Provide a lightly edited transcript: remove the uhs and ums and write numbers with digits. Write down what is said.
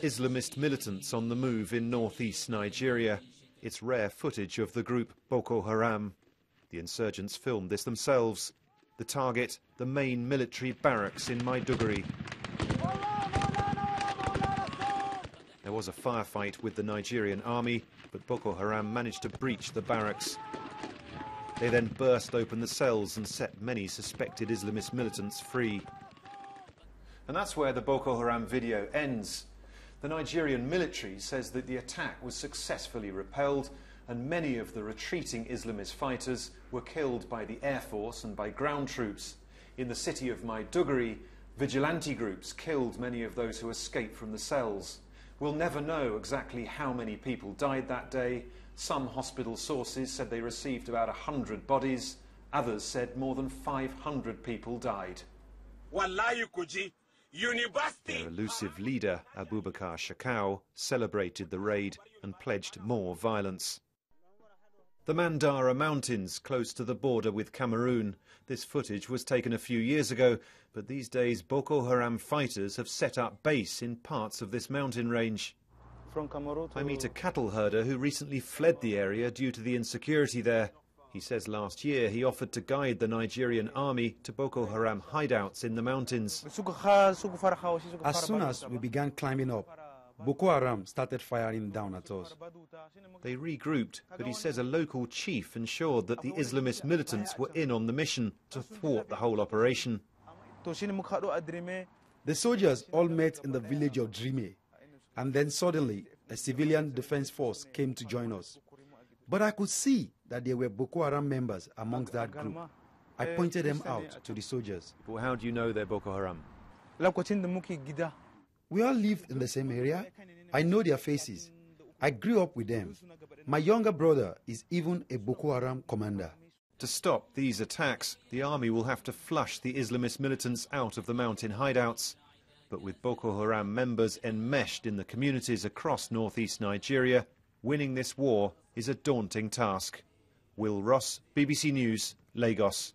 Islamist militants on the move in northeast Nigeria. It's rare footage of the group Boko Haram. The insurgents filmed this themselves. The target, the main military barracks in Maiduguri. There was a firefight with the Nigerian army, but Boko Haram managed to breach the barracks. They then burst open the cells and set many suspected Islamist militants free. And that's where the Boko Haram video ends. The Nigerian military says that the attack was successfully repelled and many of the retreating Islamist fighters were killed by the Air Force and by ground troops. In the city of Maiduguri, vigilante groups killed many of those who escaped from the cells. We'll never know exactly how many people died that day. Some hospital sources said they received about 100 bodies. Others said more than 500 people died. Their elusive leader, Abubakar Shekau, celebrated the raid and pledged more violence. The Mandara Mountains, close to the border with Cameroon. This footage was taken a few years ago, but these days Boko Haram fighters have set up base in parts of this mountain range. I meet a cattle herder who recently fled the area due to the insecurity there. He says last year he offered to guide the Nigerian army to Boko Haram hideouts in the mountains. As soon as we began climbing up, Boko Haram started firing down at us. They regrouped, but he says a local chief ensured that the Islamist militants were in on the mission to thwart the whole operation. The soldiers all met in the village of Drime, and then suddenly a civilian defense force came to join us. But I could see that there were Boko Haram members amongst that group. I pointed them out to the soldiers. Well, how do you know they're Boko Haram? We all lived in the same area. I know their faces. I grew up with them. My younger brother is even a Boko Haram commander. To stop these attacks, the army will have to flush the Islamist militants out of the mountain hideouts. But with Boko Haram members enmeshed in the communities across northeast Nigeria, winning this war is a daunting task. Will Ross, BBC News, Lagos.